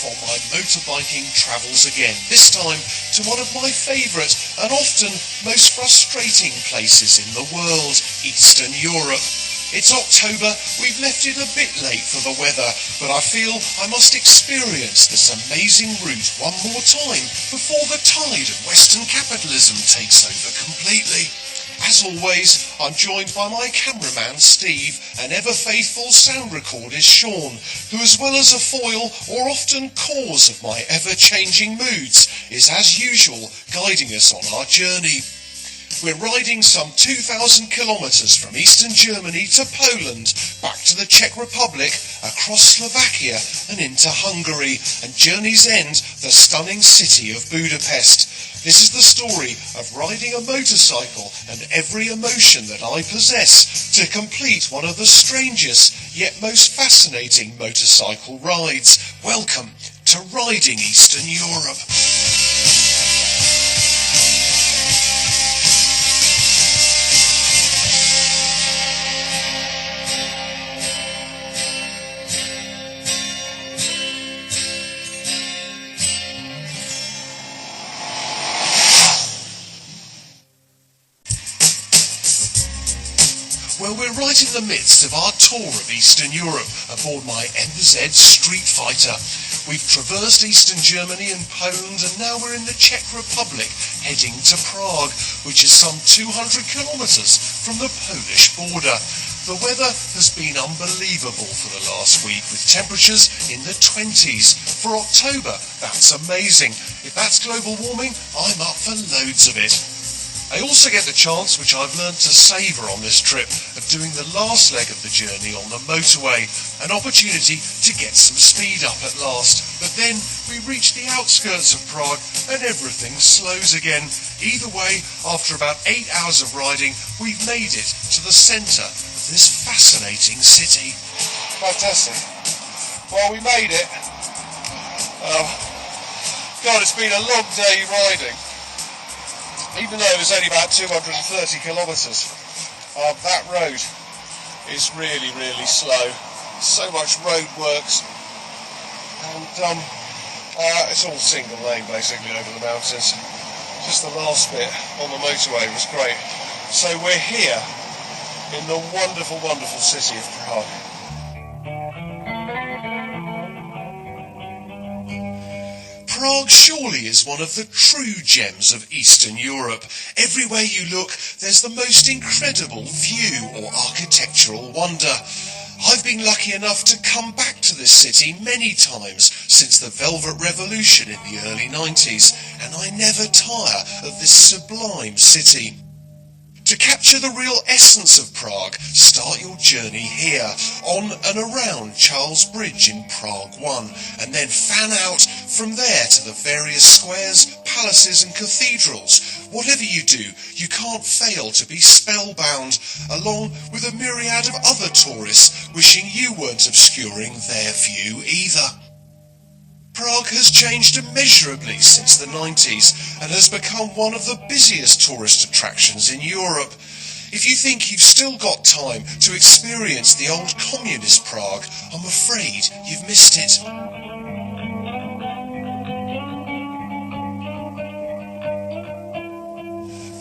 on my motorbiking travels again, this time to one of my favourite and often most frustrating places in the world, Eastern Europe. It's October, we've left it a bit late for the weather, but I feel I must experience this amazing route one more time before the tide of Western capitalism takes over completely. As always, I'm joined by my cameraman Steve and ever-faithful sound recordist Sean, who, as well as a foil or often cause of my ever-changing moods, is as usual guiding us on our journey. We're riding some 2,000 kilometres from Eastern Germany to Poland, back to the Czech Republic, across Slovakia and into Hungary, and journey's end, the stunning city of Budapest. This is the story of riding a motorcycle and every emotion that I possess to complete one of the strangest yet most fascinating motorcycle rides. Welcome to Riding Eastern Europe. Well, we're right in the midst of our tour of Eastern Europe aboard my MZ Street Fighter. We've traversed Eastern Germany and Poland, and now we're in the Czech Republic, heading to Prague, which is some 200 kilometres from the Polish border. The weather has been unbelievable for the last week, with temperatures in the 20s. For October, that's amazing. If that's global warming, I'm up for loads of it. I also get the chance, which I've learned to savour on this trip, of doing the last leg of the journey on the motorway, an opportunity to get some speed up at last. But then we reach the outskirts of Prague and everything slows again. Either way, after about 8 hours of riding, we've made it to the centre of this fascinating city. Fantastic. Well, we made it. God, it's been a long day riding. Even though it was only about 230 kilometres, that road is really, really slow. So much road works, and it's all single lane basically over the mountains. Just the last bit on the motorway was great. So we're here in the wonderful, wonderful city of Prague. Prague surely is one of the true gems of Eastern Europe. Everywhere you look, there's the most incredible view or architectural wonder. I've been lucky enough to come back to this city many times since the Velvet Revolution in the early 90s, and I never tire of this sublime city. To capture the real essence of Prague, start your journey here, on and around Charles Bridge in Prague 1, and then fan out from there to the various squares, palaces and cathedrals. Whatever you do, you can't fail to be spellbound, along with a myriad of other tourists wishing you weren't obscuring their view either. Prague has changed immeasurably since the 90s and has become one of the busiest tourist attractions in Europe. If you think you've still got time to experience the old communist Prague, I'm afraid you've missed it.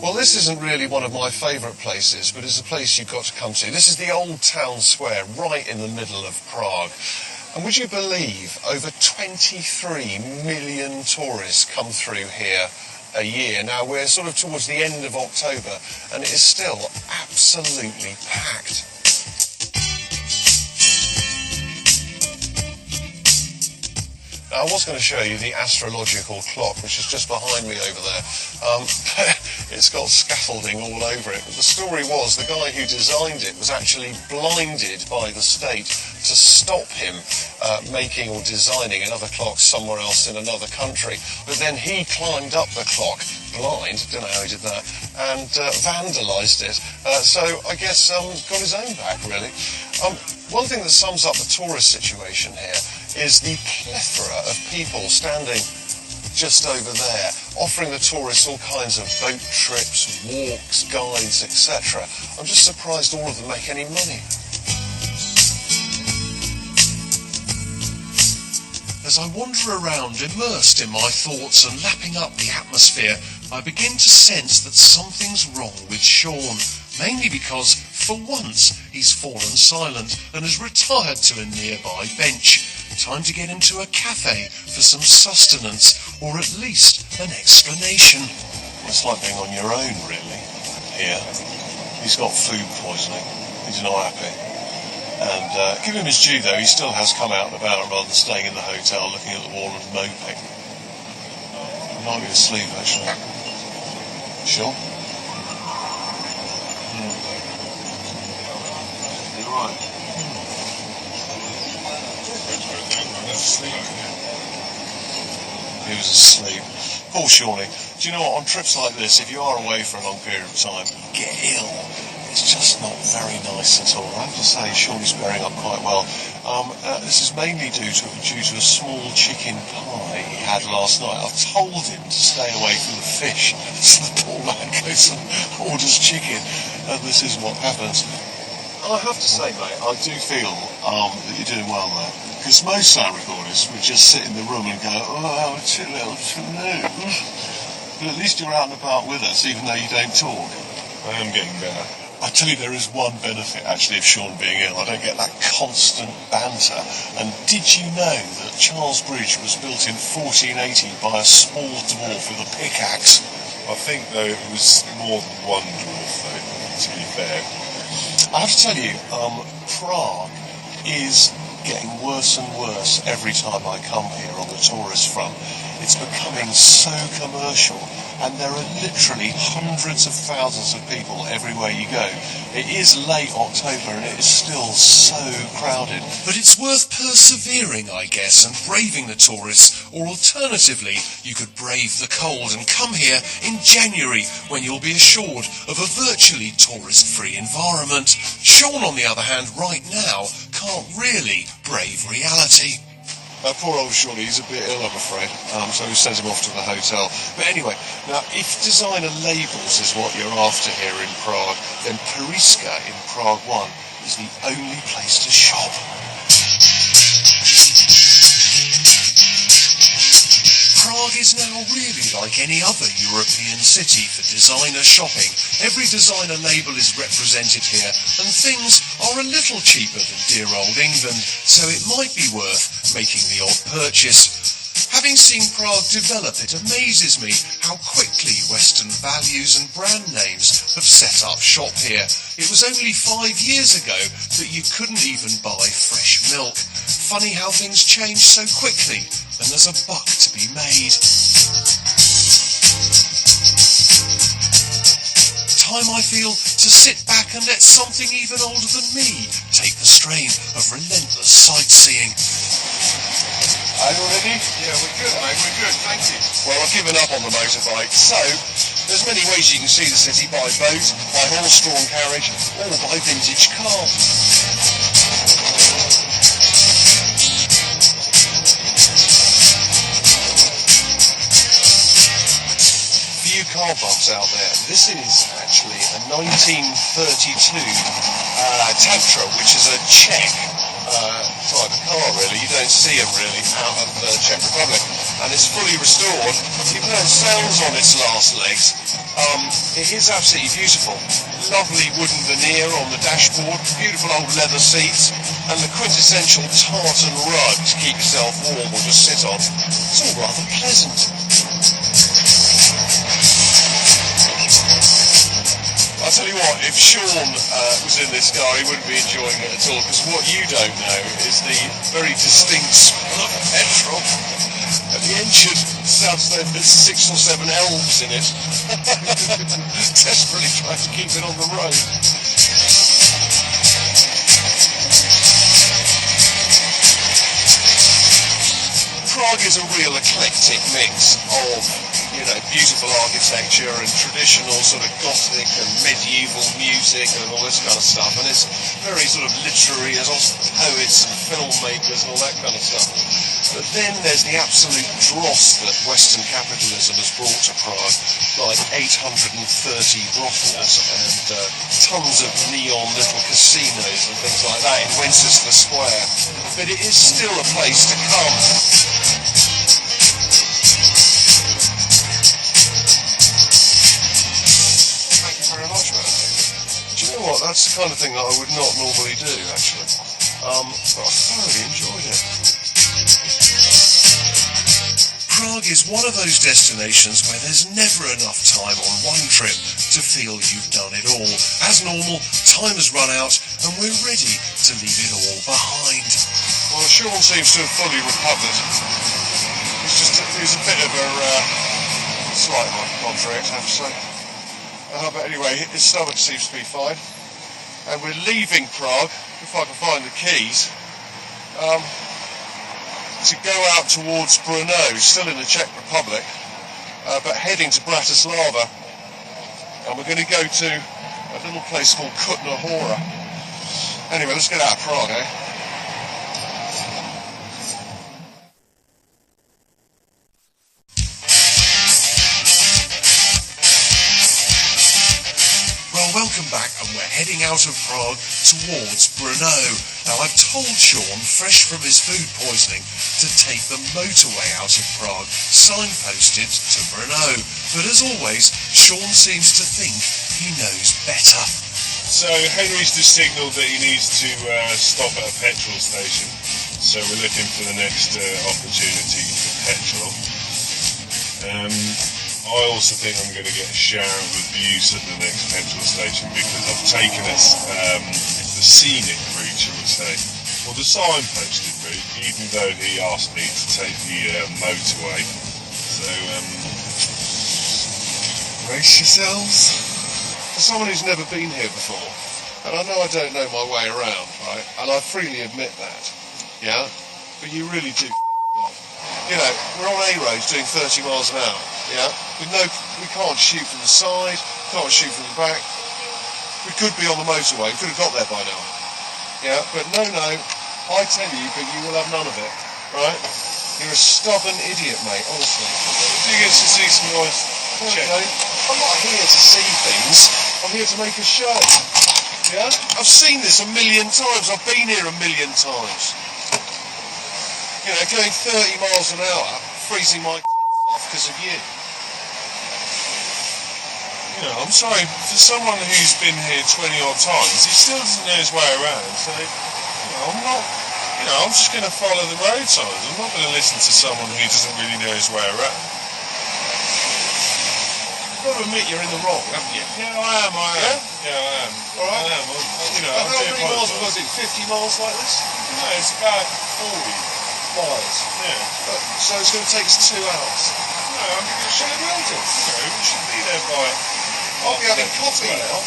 Well, this isn't really one of my favourite places, but it's a place you've got to come to. This is the old town square right in the middle of Prague. And would you believe over 23 million tourists come through here a year? Now, we're sort of towards the end of October, and it is still absolutely packed. Now, I was going to show you the astrological clock, which is just behind me over there, but it's got scaffolding all over it. But the story was the guy who designed it was actually blinded by the state to stop him making or designing another clock somewhere else in another country. But then he climbed up the clock, blind, don't know how he did that, and vandalised it. So I guess got his own back, really. One thing that sums up the tourist situation here is the plethora of people standing just over there, offering the tourists all kinds of boat trips, walks, guides, etc. I'm just surprised all of them make any money. As I wander around, immersed in my thoughts and lapping up the atmosphere, I begin to sense that something's wrong with Sean, mainly because, for once, he's fallen silent and has retired to a nearby bench. Time to get him to a cafe for some sustenance, or at least an explanation. It's like being on your own, really, here. He's got food poisoning. He's not happy. And give him his due, though, he still has come out and about rather than staying in the hotel looking at the wall and moping. He might be asleep, actually. Sure? You're right. He was asleep. Poor Shawnee. Do you know what, on trips like this, if you are away for a long period of time, get ill. It's just not very nice at all. I have to say, Shawnee's bearing up quite well. This is mainly due to a small chicken pie he had last night. I've told him to stay away from the fish, so the poor man goes and orders chicken, and this is what happens. I have to say, mate, I do feel that you're doing well there. Because most sound recorders would just sit in the room and go, oh, too little, too late. But at least you're out and about with us, even though you don't talk. I am getting better. I tell you, there is one benefit, actually, of Sean being ill. I don't get that constant banter. And did you know that Charles Bridge was built in 1480 by a small dwarf with a pickaxe? I think, though, it was more than one dwarf, though, to be fair. I have to tell you, Prague is getting worse and worse every time I come here on the tourist front. It's becoming so commercial, and there are literally hundreds of thousands of people everywhere you go. It is late October and it is still so crowded. But it's worth persevering, I guess, and braving the tourists, or alternatively, you could brave the cold and come here in January, when you'll be assured of a virtually tourist-free environment. Sean, on the other hand, right now, can't really brave reality. Poor old Shawnee, he's a bit ill, I'm afraid, so we sent him off to the hotel. But anyway, now, if designer labels is what you're after here in Prague, then Periska in Prague 1 is the only place to shop. Prague is now really like any other European city for designer shopping. Every designer label is represented here, and things are a little cheaper than dear old England, so it might be worth making the odd purchase. Having seen Prague develop, it amazes me how quickly Western values and brand names have set up shop here. It was only 5 years ago that you couldn't even buy fresh milk. Funny how things change so quickly, and there's a buck to be made. Time, I feel, to sit back and let something even older than me take the strain of relentless sightseeing. Are you ready? Yeah, we're good, mate, we're good, thank you. Well, I've given up on the motorbike, so there's many ways you can see the city: by boat, by horse-drawn carriage, or by vintage car. Few car bumps out there. This is actually a 1932 Tantra, which is a Czech type of car, really. You don't see them really out of the Czech Republic, and it's fully restored. Even though it sounds on its last legs, it is absolutely beautiful. Lovely wooden veneer on the dashboard, beautiful old leather seats, and the quintessential tartan rug to keep yourself warm or just sit on. It's all rather pleasant. I'll tell you what, if Sean was in this car, he wouldn't be enjoying it at all, because what you don't know is the very distinct smell of petrol. And the engine sounds like there's 6 or 7 elves in it. Desperately trying to keep it on the road. Prague is a real eclectic mix of, you know, beautiful architecture and traditional sort of Gothic and medieval music and all this kind of stuff, and it's very sort of literary. There's also poets and filmmakers and all that kind of stuff. But then there's the absolute dross that Western capitalism has brought to Prague, like 830 brothels and tons of neon little casinos and things like that in Wenceslas Square. But it is still a place to come. That's the kind of thing that I would not normally do, actually. But I thoroughly enjoyed it. Prague is one of those destinations where there's never enough time on one trip to feel you've done it all. As normal, time has run out and we're ready to leave it all behind. Well, Sean seems to have fully recovered. It was a bit of a slight contract, I have to say. But anyway, his stomach seems to be fine. And we're leaving Prague, if I can find the keys, to go out towards Brno, still in the Czech Republic, but heading to Bratislava. And we're going to go to a little place called Kutná Hora. Anyway, let's get out of Prague, eh? Welcome back, and we're heading out of Prague towards Brno. Now, I've told Sean, fresh from his food poisoning, to take the motorway out of Prague, signposted to Brno. But as always, Sean seems to think he knows better. So Henry's just signalled that he needs to stop at a petrol station. So we're looking for the next opportunity for petrol. I also think I'm going to get a shower of abuse at the next petrol station because I've taken us the scenic route, shall we say, or the signposted route, even though he asked me to take the motorway. So, brace yourselves. For someone who's never been here before, and I know I don't know my way around, right, and I freely admit that, yeah, but you really do well. You know, we're on A roads doing 30 miles an hour. Yeah, we can't shoot from the side, can't shoot from the back. We could be on the motorway, we could have got there by now. Yeah, but no, I tell you, but you will have none of it, right? You're a stubborn idiot, mate, honestly. Do you get to see some noise? I'm not here to see things, I'm here to make a show. Yeah? I've seen this a million times, I've been here a million times. You know, going 30 miles an hour, freezing my off because of you. You know, I'm sorry, for someone who's been here 20 odd times, he still doesn't know his way around, so, I'm just going to follow the road signs. I'm not going to listen to someone who doesn't really know his way around. You've got to admit you're in the wrong, haven't you? Yeah, I am. Yeah, I am. Alright. I am. How many miles was it? 50 miles like this? No, it's about 40 miles. Yeah. So it's going to take us 2 hours. No, I mean, we should be there by... I'll be having coffee now.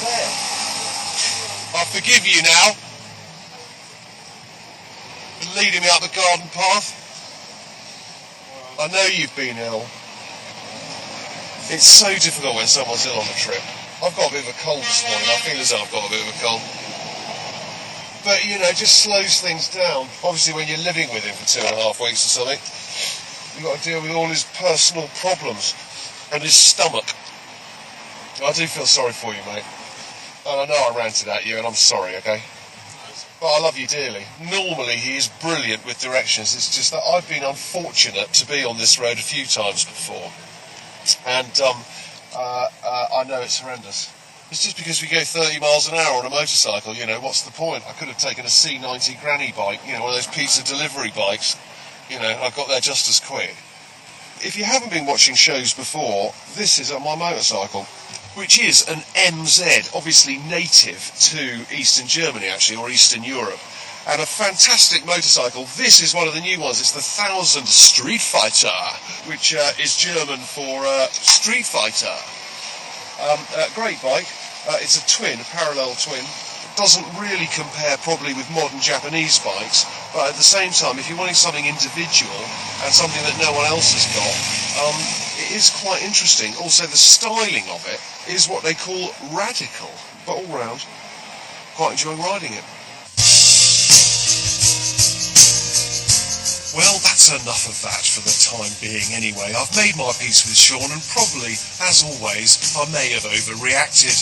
There. I forgive you now. For leading me up the garden path. I know you've been ill. It's so difficult when someone's ill on the trip. I've got a bit of a cold this morning. I feel as though I've got a bit of a cold. But, you know, it just slows things down. Obviously, when you're living with him for 2.5 weeks or something, you've got to deal with all his personal problems and his stomach. I do feel sorry for you, mate. And I know I ranted at you, and I'm sorry, okay? But I love you dearly. Normally, he is brilliant with directions. It's just that I've been unfortunate to be on this road a few times before. And I know it's horrendous. It's just because we go 30 miles an hour on a motorcycle, you know, what's the point? I could have taken a C90 granny bike, you know, one of those pizza delivery bikes. You know, I got there just as quick. If you haven't been watching shows before, this is my motorcycle, which is an MZ, obviously native to Eastern Germany, actually, or Eastern Europe. And a fantastic motorcycle. This is one of the new ones. It's the 1000 Street Fighter, which is German for Street Fighter. Great bike. It's a twin, a parallel twin. It doesn't really compare probably with modern Japanese bikes, but at the same time, if you're wanting something individual and something that no one else has got, it is quite interesting. Also, the styling of it is what they call radical, but all round, quite enjoying riding it. Well, that's enough of that for the time being anyway. I've made my peace with Sean and probably, as always, I may have overreacted.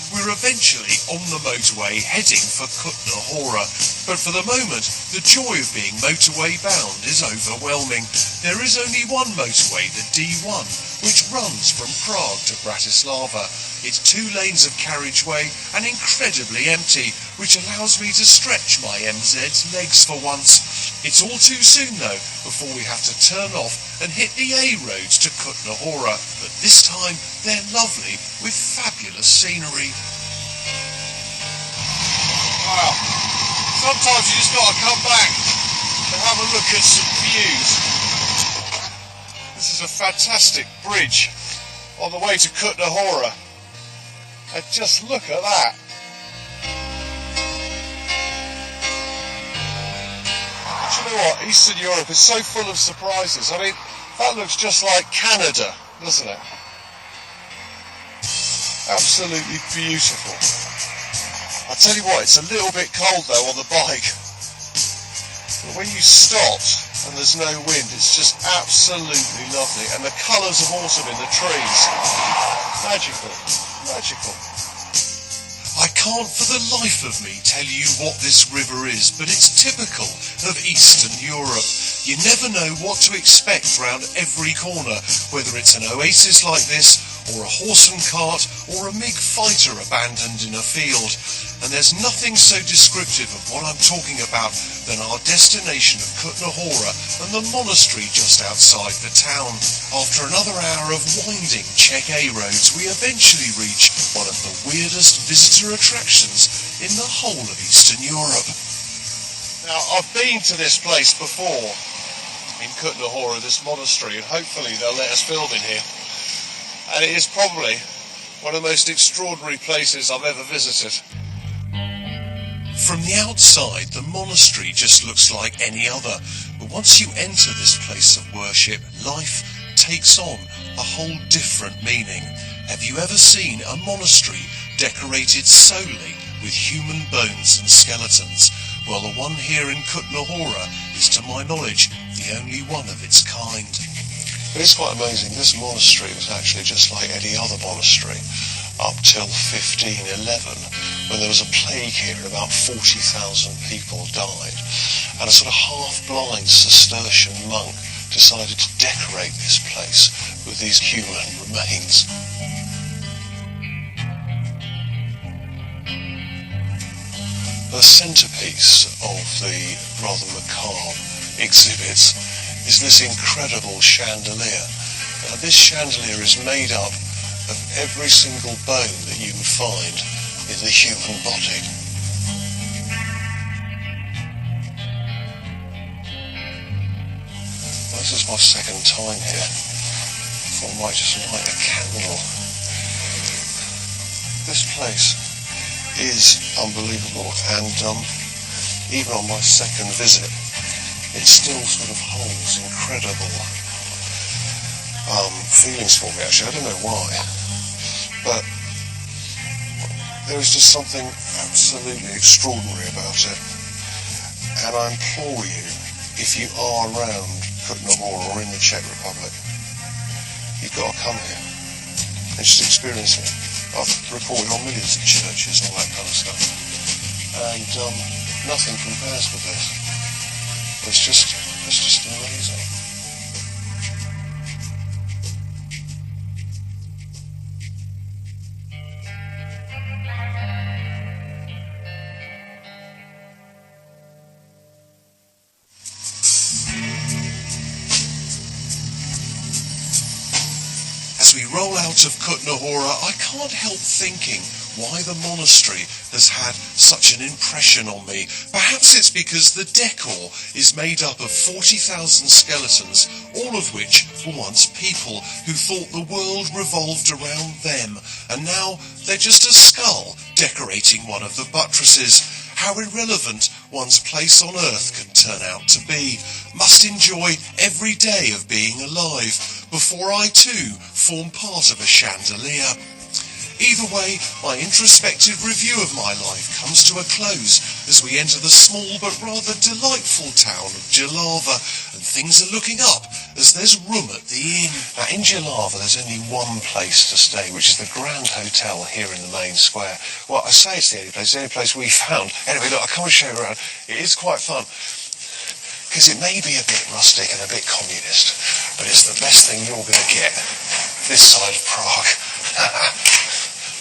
We're eventually on the motorway heading for Kutná Hora, but for the moment, the joy of being motorway bound is overwhelming. There is only one motorway, the D1, which runs from Prague to Bratislava. It's 2 lanes of carriageway and incredibly empty, which allows me to stretch my MZ's legs for once. It's all too soon though, before we have to turn off and hit the A roads to Kutná Hora, but this time they're lovely with fabulous scenery. Wow, sometimes you just got to come back and have a look at some views. This is a fantastic bridge on the way to Kutná Hora, and just look at that. Do you know what? Eastern Europe is so full of surprises. I mean, that looks just like Canada, doesn't it? Absolutely beautiful. I tell you what, it's a little bit cold though on the bike. But when you stop and there's no wind, it's just absolutely lovely. And the colours of autumn in the trees. Magical. Magical. I can't for the life of me tell you what this river is, but it's typical of Eastern Europe. You never know what to expect round every corner, whether it's an oasis like this, or a horse and cart, or a MiG fighter abandoned in a field. And there's nothing so descriptive of what I'm talking about than our destination of Kutná Hora and the monastery just outside the town. After another hour of winding Czech A roads, we eventually reach one of the weirdest visitor attractions in the whole of Eastern Europe. Now, I've been to this place before, in Kutná Hora, this monastery, and hopefully they'll let us film in here. And it is probably one of the most extraordinary places I've ever visited. From the outside, the monastery just looks like any other, but once you enter this place of worship, life takes on a whole different meaning. Have you ever seen a monastery decorated solely with human bones and skeletons? Well, the one here in Kutná Hora is, to my knowledge, the only one of its kind. It is quite amazing. This monastery was actually just like any other monastery up till 1511, when there was a plague here and about 40,000 people died. And a sort of half-blind Cistercian monk decided to decorate this place with these human remains. The centrepiece of the rather macabre exhibit is this incredible chandelier. Now, this chandelier is made up of every single bone that you can find in the human body. This is my second time here. I thought I might just light a candle. This place is unbelievable, and even on my second visit, it still sort of holds incredible feelings for me, actually. I don't know why, but there is just something absolutely extraordinary about it. And I implore you, if you are around Kutná Hora or in the Czech Republic, you've got to come here and just experience it. I've reported on millions of churches and all that kind of stuff, and nothing compares with this. It's just amazing. As we roll out of Kutná Hora, I can't help thinking why the monastery has had such an impression on me. Perhaps it's because the decor is made up of 40,000 skeletons, all of which were once people who thought the world revolved around them, and now they're just a skull decorating one of the buttresses. How irrelevant one's place on earth can turn out to be. Must enjoy every day of being alive before I too form part of a chandelier. Either way, my introspective review of my life comes to a close as we enter the small but rather delightful town of Jihlava, and things are looking up as there's room at the inn. Now, in Jihlava, there's only one place to stay, which is the Grand Hotel here in the main square. Well, I say it's the only place we found. Anyway, look, I'll come and show you around. It is quite fun, because it may be a bit rustic and a bit communist, but it's the best thing you're going to get. this side of Prague.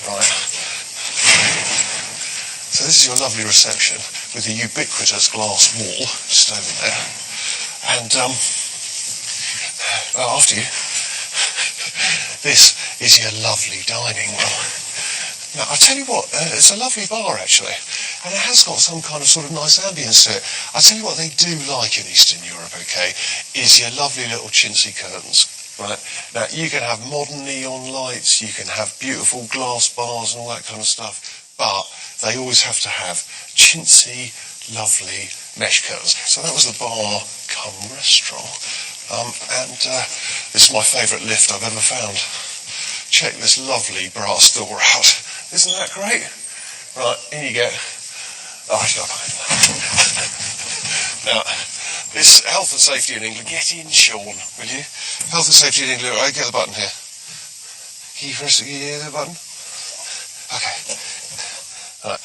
Right. So this is your lovely reception with the ubiquitous glass wall just over there. And after you, this is your lovely dining room. Now, I tell you what, it's a lovely bar actually, and it has got some kind of sort of nice ambience to it. I tell you what they do like in Eastern Europe, okay, is your lovely little chintzy curtains. Right, now you can have modern neon lights, you can have beautiful glass bars and all that kind of stuff, but they always have to have chintzy, lovely mesh curtains. So that was the bar cum restaurant, and this is my favourite lift I've ever found. Check this lovely brass door out. Isn't that great? Right, in you get. Oh, I should have Now, this health and safety in England. Get in, Sean, will you? Health and safety in England. Right, get the button here. Can you press the button? Okay. Right.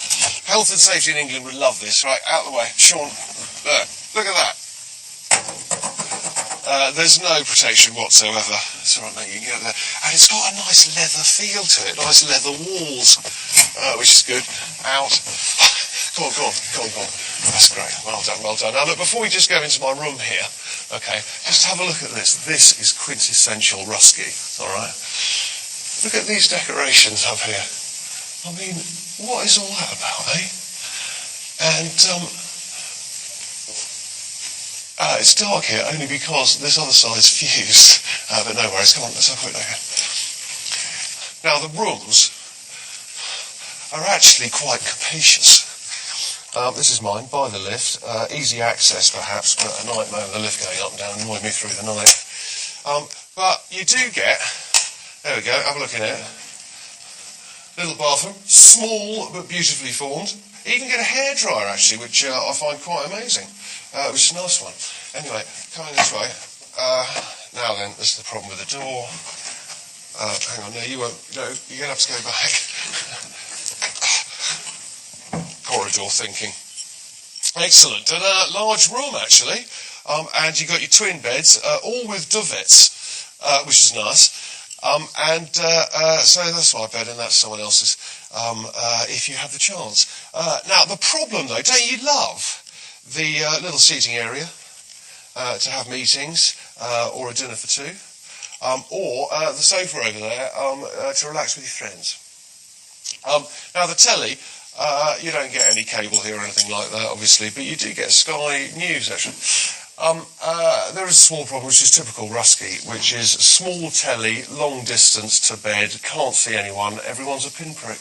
Health and safety in England would love this. Right, out of the way. Sean, look at that. There's no protection whatsoever. It's all right, mate, you can get there. And it's got a nice leather feel to it, nice leather walls, which is good. Out. Go on. That's great. Well done. Now, look, before we just go into my room here, okay, just have a look at this. This is quintessential Rusky, all right? Look at these decorations up here. I mean, what is all that about, eh? And, it's dark here only because this other side's fused. But no worries, come on, let's have a quick look. Now, the rooms are actually quite capacious. This is mine, by the lift. Easy access, perhaps, but a nightmare with the lift going up and down annoyed me through the night. But you do get, there we go, have a look in here. Little bathroom, small but beautifully formed. Even get a hairdryer, actually, which I find quite amazing. Which is a nice one. Anyway, coming this way. Now then, this is the problem with the door. Hang on, no, you're going to have to go back. Corridor thinking. Excellent. And a large room, actually. And you've got your twin beds, all with duvets, which is nice. So that's my bed and that's someone else's, if you have the chance. Now, the problem, though, don't you love the little seating area to have meetings or a dinner for two, or the sofa over there to relax with your friends? Now, the telly, you don't get any cable here or anything like that, obviously, but you do get Sky News, actually. There is a small problem, which is typical Rusky, which is small telly, long distance to bed, can't see anyone, everyone's a pinprick.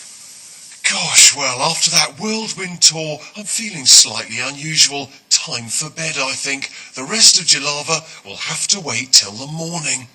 Gosh, well, after that whirlwind tour, I'm feeling slightly unusual. Time for bed, I think. The rest of Jalava will have to wait till the morning.